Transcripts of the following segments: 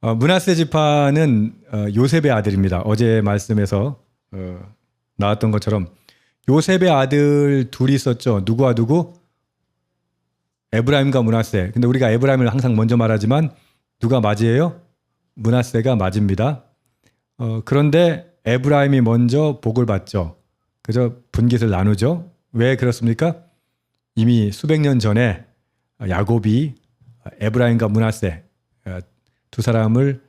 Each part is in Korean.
므낫세 지파는 요셉의 아들입니다. 어제 말씀에서 나왔던 것처럼 요셉의 아들 둘이 있었죠. 누구와 누구? 에브라임과 므낫세. 근데 우리가 에브라임을 항상 먼저 말하지만 누가 맞이에요? 므낫세가 맞입니다. 그런데 에브라임이 먼저 복을 받죠. 그저 분깃을 나누죠. 왜 그렇습니까? 이미 수백 년 전에 야곱이 에브라임과 므낫세 두 사람을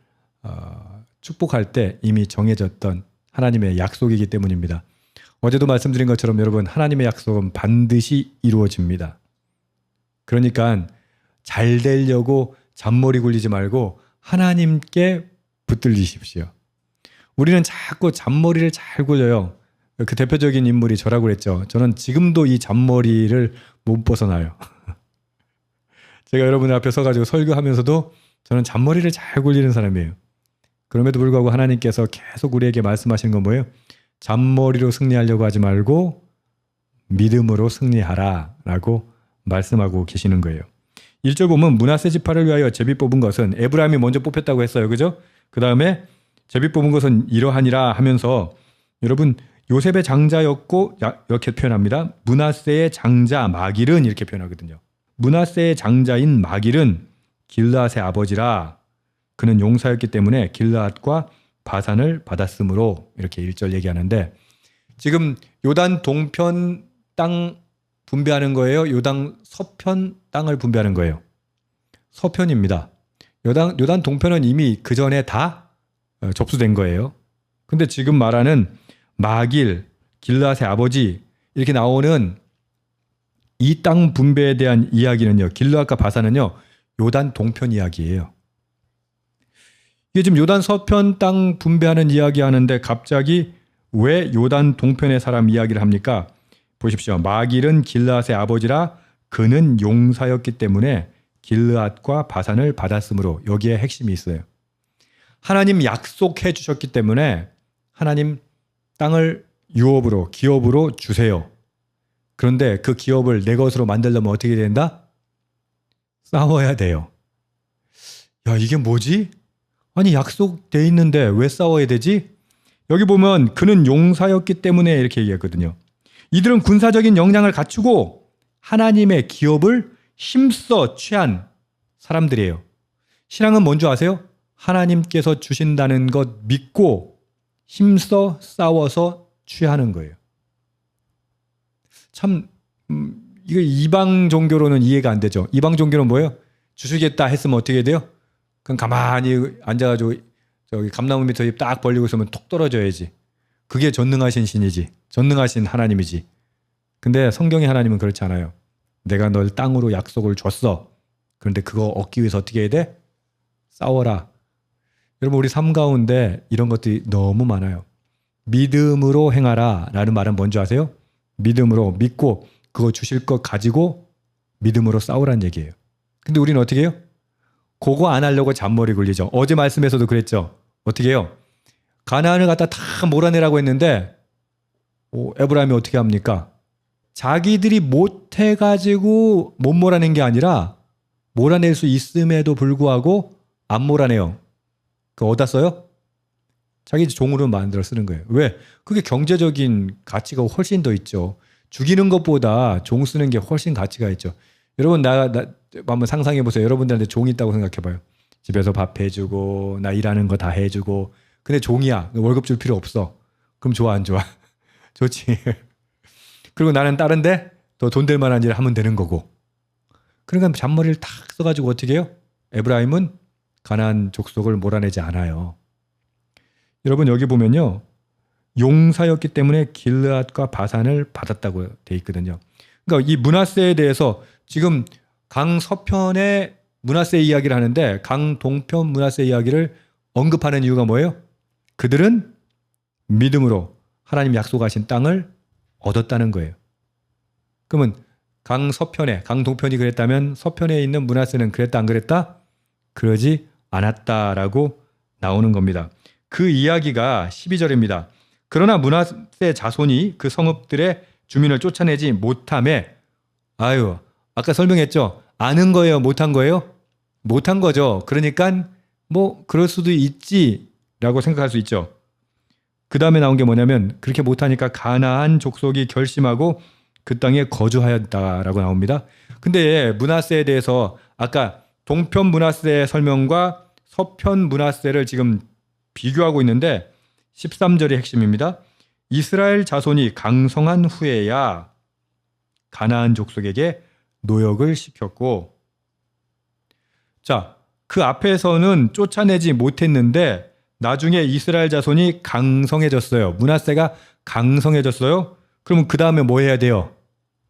축복할 때 이미 정해졌던 하나님의 약속이기 때문입니다. 어제도 말씀드린 것처럼 여러분, 하나님의 약속은 반드시 이루어집니다. 그러니까 잘 되려고 잔머리 굴리지 말고 하나님께 붙들리십시오. 우리는 자꾸 잔머리를 잘 굴려요. 그 대표적인 인물이 저라고 그랬죠. 저는 지금도 이 잔머리를 못 벗어나요. 제가 여러분들 앞에 서가지고 설교하면서도 저는 잔머리를 잘 굴리는 사람이에요. 그럼에도 불구하고 하나님께서 계속 우리에게 말씀하시는 건 뭐예요? 잔머리로 승리하려고 하지 말고 믿음으로 승리하라 라고 말씀하고 계시는 거예요. 1절 보면 므낫세 지파를 위하여 제비 뽑은 것은 에브라임이 먼저 뽑혔다고 했어요. 그죠? 그 다음에 제비 뽑은 것은 이러하니라 하면서 여러분 요셉의 장자였고 이렇게 표현합니다. 므낫세의 장자 마길은 이렇게 표현하거든요. 므낫세의 장자인 마길은 길르앗의 아버지라 그는 용사였기 때문에 길르앗과 바산을 받았으므로 이렇게 1절 얘기하는데 지금 요단 동편 땅 분배하는 거예요? 요단 서편 땅을 분배하는 거예요? 서편입니다. 요단 동편은 이미 그 전에 다 접수된 거예요. 근데 지금 말하는 마길, 길르앗의 아버지 이렇게 나오는 이 땅 분배에 대한 이야기는요. 길르앗과 바산은요. 요단 동편 이야기예요. 이게 지금 요단 서편 땅 분배하는 이야기 하는데 갑자기 왜 요단 동편의 사람 이야기를 합니까? 보십시오. 마길은 길르앗의 아버지라 그는 용사였기 때문에 길르앗과 바산을 받았으므로 여기에 핵심이 있어요. 하나님 약속해 주셨기 때문에 하나님 땅을 유업으로 기업으로 주세요. 그런데 그 기업을 내 것으로 만들려면 어떻게 된다? 싸워야 돼요. 야, 이게 뭐지? 아니 약속돼 있는데 왜 싸워야 되지? 여기 보면 그는 용사였기 때문에 이렇게 얘기했거든요. 이들은 군사적인 역량을 갖추고 하나님의 기업을 힘써 취한 사람들이에요. 신앙은 뭔지 아세요? 하나님께서 주신다는 것 믿고 힘써 싸워서 취하는 거예요. 참 이거 이방 종교로는 이해가 안 되죠. 이방 종교는 뭐예요? 주시겠다 했으면 어떻게 돼요? 그냥 가만히 앉아가지고 저기 감나무 밑에 입 딱 벌리고 있으면 톡 떨어져야지. 그게 전능하신 신이지. 전능하신 하나님이지. 근데 성경의 하나님은 그렇지 않아요. 내가 널 땅으로 약속을 줬어. 그런데 그거 얻기 위해서 어떻게 해야 돼? 싸워라. 여러분 우리 삶 가운데 이런 것들이 너무 많아요. 믿음으로 행하라 라는 말은 뭔지 아세요? 믿음으로 믿고 그거 주실 것 가지고 믿음으로 싸우란 얘기예요. 근데 우리는 어떻게 해요? 그거 안 하려고 잔머리 굴리죠. 어제 말씀에서도 그랬죠. 어떻게 해요? 가나안을 갖다 다 몰아내라고 했는데 에브라임이 어떻게 합니까? 자기들이 못해가지고 못 몰아낸 게 아니라 몰아낼 수 있음에도 불구하고 안 몰아내요. 그거 어디다 써요? 자기 종으로 만들어 쓰는 거예요. 왜? 그게 경제적인 가치가 훨씬 더 있죠. 죽이는 것보다 종 쓰는 게 훨씬 가치가 있죠. 여러분 나 한번 상상해 보세요. 여러분들한테 종이 있다고 생각해 봐요. 집에서 밥 해주고 나 일하는 거 다 해주고 근데 종이야. 월급 줄 필요 없어. 그럼 좋아 안 좋아? 좋지. 그리고 나는 다른데 더 돈 될 만한 일을 하면 되는 거고. 그러니까 잔머리를 탁 써가지고 어떻게 해요? 에브라임은 가나안 족속을 몰아내지 않아요. 여러분 여기 보면요. 용사였기 때문에 길르앗과 바산을 받았다고 돼 있거든요. 그러니까 이 므낫세에 대해서 지금 강 서편의 므낫세 이야기를 하는데 강 동편 므낫세 이야기를 언급하는 이유가 뭐예요? 그들은 믿음으로 하나님 약속하신 땅을 얻었다는 거예요. 그러면 강 서편에 강 동편이 그랬다면 서편에 있는 므낫세는 그랬다 안 그랬다? 그러지 않았다라고 나오는 겁니다. 그 이야기가 12절입니다. 그러나 므낫세 자손이 그 성읍들의 주민을 쫓아내지 못함에 아까 설명했죠. 아는 거예요? 못한 거예요? 못한 거죠. 그러니까 뭐 그럴 수도 있지라고 생각할 수 있죠. 그 다음에 나온 게 뭐냐면 그렇게 못하니까 가나안 족속이 결심하고 그 땅에 거주하였다라고 나옵니다. 근데 므낫세에 대해서 아까 동편 므낫세의 설명과 서편 므낫세를 지금 비교하고 있는데 13절이 핵심입니다. 이스라엘 자손이 강성한 후에야 가나안 족속에게 노역을 시켰고, 자, 그 앞에서는 쫓아내지 못했는데 나중에 이스라엘 자손이 강성해졌어요. 므낫세가 강성해졌어요. 그러면 그 다음에 뭐 해야 돼요?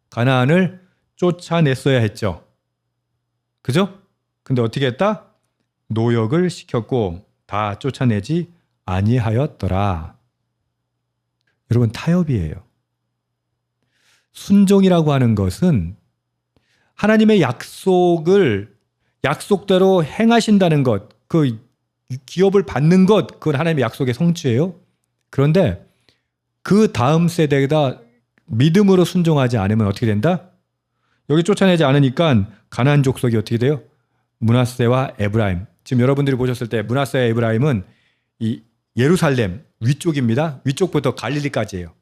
가나안을 쫓아냈어야 했죠. 그죠? 근데 어떻게 했다? 노역을 시켰고 다 쫓아내지 아니하였더라. 여러분, 타협이에요. 순종이라고 하는 것은 하나님의 약속대로 행하신다는 것, 그 기업을 받는 것, 그건 하나님의 약속의 성취예요. 그런데 그 다음 세대가 믿음으로 순종하지 않으면 어떻게 된다? 여기 쫓아내지 않으니까 가나안 족속이 어떻게 돼요? 므낫세와 에브라임. 지금 여러분들이 보셨을 때 므낫세와 에브라임은 이 예루살렘 위쪽입니다. 위쪽부터 갈릴리까지예요.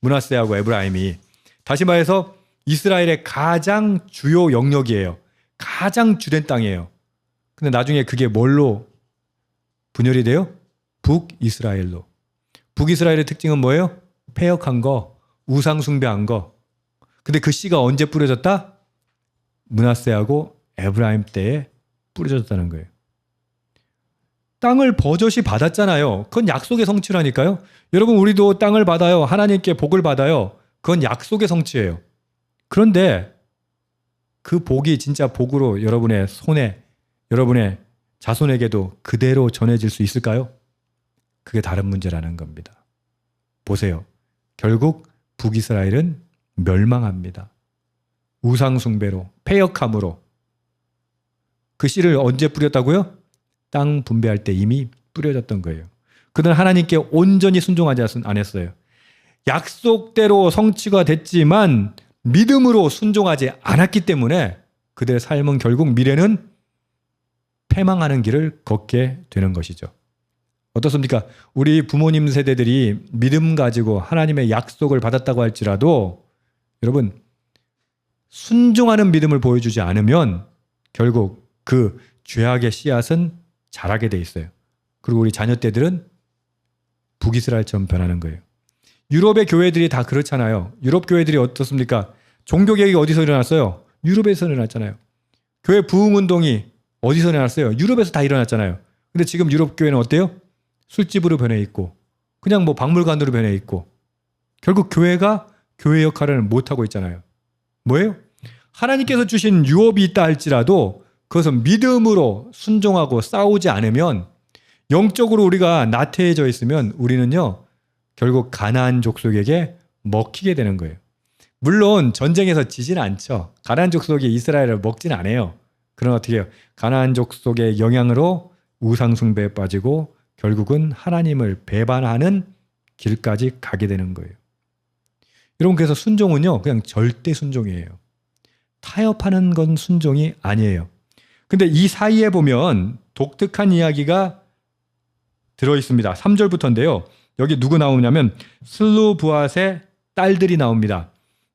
므낫세하고 에브라임이. 다시 말해서 이스라엘의 가장 주요 영역이에요. 가장 주된 땅이에요. 근데 나중에 그게 뭘로 분열이 돼요? 북이스라엘로. 북이스라엘의 특징은 뭐예요? 패역한 거, 우상 숭배한 거. 근데 그 씨가 언제 뿌려졌다? 므낫세하고 에브라임 때에 뿌려졌다는 거예요. 땅을 버젓이 받았잖아요. 그건 약속의 성취라니까요. 여러분, 우리도 땅을 받아요. 하나님께 복을 받아요. 그건 약속의 성취예요. 그런데 그 복이 진짜 복으로 여러분의 손에, 여러분의 자손에게도 그대로 전해질 수 있을까요? 그게 다른 문제라는 겁니다. 보세요. 결국 북이스라엘은 멸망합니다. 우상 숭배로, 패역함으로. 그 씨를 언제 뿌렸다고요? 땅 분배할 때 이미 뿌려졌던 거예요. 그들은 하나님께 온전히 순종하지 않았어요. 약속대로 성취가 됐지만 믿음으로 순종하지 않았기 때문에 그들의 삶은 결국 미래는 패망하는 길을 걷게 되는 것이죠. 어떻습니까? 우리 부모님 세대들이 믿음 가지고 하나님의 약속을 받았다고 할지라도 여러분, 순종하는 믿음을 보여주지 않으면 결국 그 죄악의 씨앗은 자라게 돼 있어요. 그리고 우리 자녀 때들은 북이스라엘처럼 변하는 거예요. 유럽의 교회들이 다 그렇잖아요. 유럽 교회들이 어떻습니까? 종교개혁이 어디서 일어났어요? 유럽에서 일어났잖아요. 교회 부흥운동이 어디서 일어났어요? 유럽에서 다 일어났잖아요. 근데 지금 유럽 교회는 어때요? 술집으로 변해 있고 그냥 뭐 박물관으로 변해 있고 결국 교회가 교회 역할을 못하고 있잖아요. 뭐예요? 하나님께서 주신 유업이 있다 할지라도 그것은 믿음으로 순종하고 싸우지 않으면, 영적으로 우리가 나태해져 있으면 우리는요 결국 가나안 족속에게 먹히게 되는 거예요. 물론 전쟁에서 지진 않죠. 가나안 족속이 이스라엘을 먹진 않아요. 그러나 어떻게 해요? 가나안 족속의 영향으로 우상 숭배에 빠지고 결국은 하나님을 배반하는 길까지 가게 되는 거예요. 여러분, 그래서 순종은요 그냥 절대 순종이에요. 타협하는 건 순종이 아니에요. 근데 이 사이에 보면 독특한 이야기가 들어있습니다. 3절부터인데요. 여기 누구 나오냐면 슬루브앗의 딸들이 나옵니다.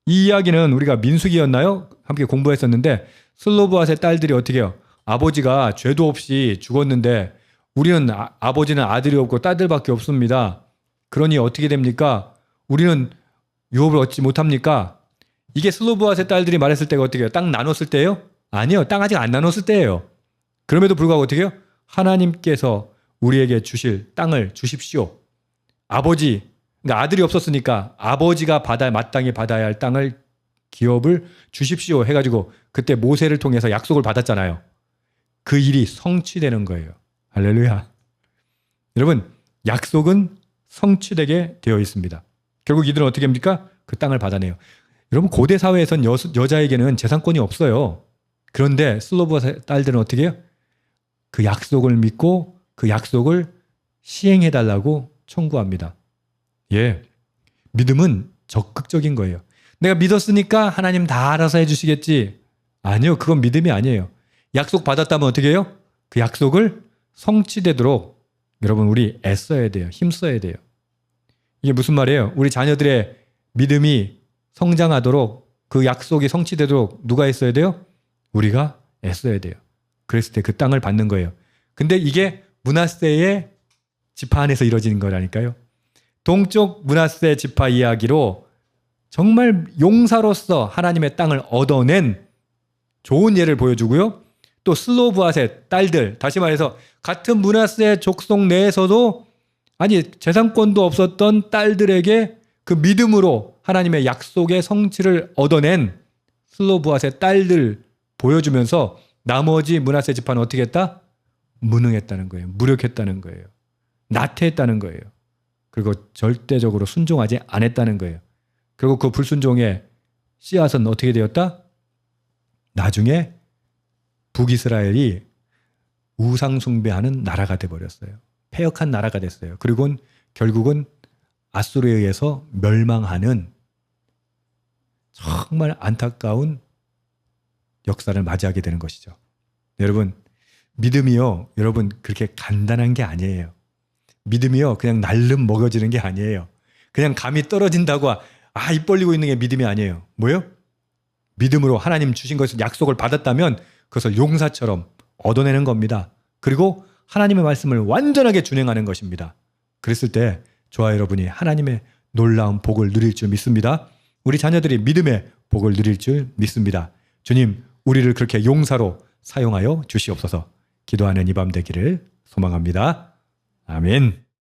이 이야기는 우리가 민수기였나요? 함께 공부했었는데 슬루브앗의 딸들이 어떻게 해요? 아버지가 죄도 없이 죽었는데 우리는 아버지는 아들이 없고 딸들밖에 없습니다. 그러니 어떻게 됩니까? 우리는 유업을 얻지 못합니까? 이게 슬루브앗의 딸들이 말했을 때가 어떻게 해요? 땅 나눴을 때예요? 아니요. 땅 아직 안 나눴을 때예요. 그럼에도 불구하고 어떻게 해요? 하나님께서 우리에게 주실 땅을 주십시오. 아버지, 그러니까 아들이 없었으니까 아버지가 마땅히 받아야 할 땅을, 기업을 주십시오 해가지고 그때 모세를 통해서 약속을 받았잖아요. 그 일이 성취되는 거예요. 할렐루야. 여러분, 약속은 성취되게 되어 있습니다. 결국 이들은 어떻게 합니까? 그 땅을 받아내요. 여러분, 고대 사회에선 여자에게는 재산권이 없어요. 그런데 슬로브의 딸들은 어떻게 해요? 그 약속을 믿고 그 약속을 시행해달라고 청구합니다. 예, 믿음은 적극적인 거예요. 내가 믿었으니까 하나님 다 알아서 해주시겠지. 아니요, 그건 믿음이 아니에요. 약속 받았다면 어떻게 해요? 그 약속을 성취되도록 여러분 우리 애써야 돼요. 힘써야 돼요. 이게 무슨 말이에요? 우리 자녀들의 믿음이 성장하도록 그 약속이 성취되도록 누가 애써야 돼요? 우리가 애써야 돼요. 그랬을 때 그 땅을 받는 거예요. 근데 이게 므낫세의 지파 안에서 이루어지는 거라니까요. 동쪽 므낫세 지파 이야기로 정말 용사로서 하나님의 땅을 얻어낸 좋은 예를 보여주고요. 또 슬로브앗의 딸들, 다시 말해서 같은 므낫세 족속 내에서도 아니 재산권도 없었던 딸들에게 그 믿음으로 하나님의 약속의 성취를 얻어낸 슬로브앗의 딸들 보여주면서 나머지 므낫세 지파는 어떻게 했다? 무능했다는 거예요. 무력했다는 거예요. 나태했다는 거예요. 그리고 절대적으로 순종하지 않았다는 거예요. 그리고 그 불순종의 씨앗은 어떻게 되었다? 나중에 북이스라엘이 우상숭배하는 나라가 돼버렸어요. 패역한 나라가 됐어요. 그리고 결국은 아수르에 의해서 멸망하는 정말 안타까운 역사를 맞이하게 되는 것이죠. 여러분, 믿음이요, 여러분 그렇게 간단한 게 아니에요. 믿음이요, 그냥 날름 먹여지는 게 아니에요. 그냥 감이 떨어진다고 입 벌리고 있는 게 믿음이 아니에요. 뭐예요? 믿음으로 하나님 주신 것을 약속을 받았다면 그것을 용사처럼 얻어내는 겁니다. 그리고 하나님의 말씀을 완전하게 준행하는 것입니다. 그랬을 때 저와 여러분이 하나님의 놀라운 복을 누릴 줄 믿습니다. 우리 자녀들이 믿음의 복을 누릴 줄 믿습니다. 주님, 우리를 그렇게 용사로 사용하여 주시옵소서. 기도하는 이 밤 되기를 소망합니다. 아멘.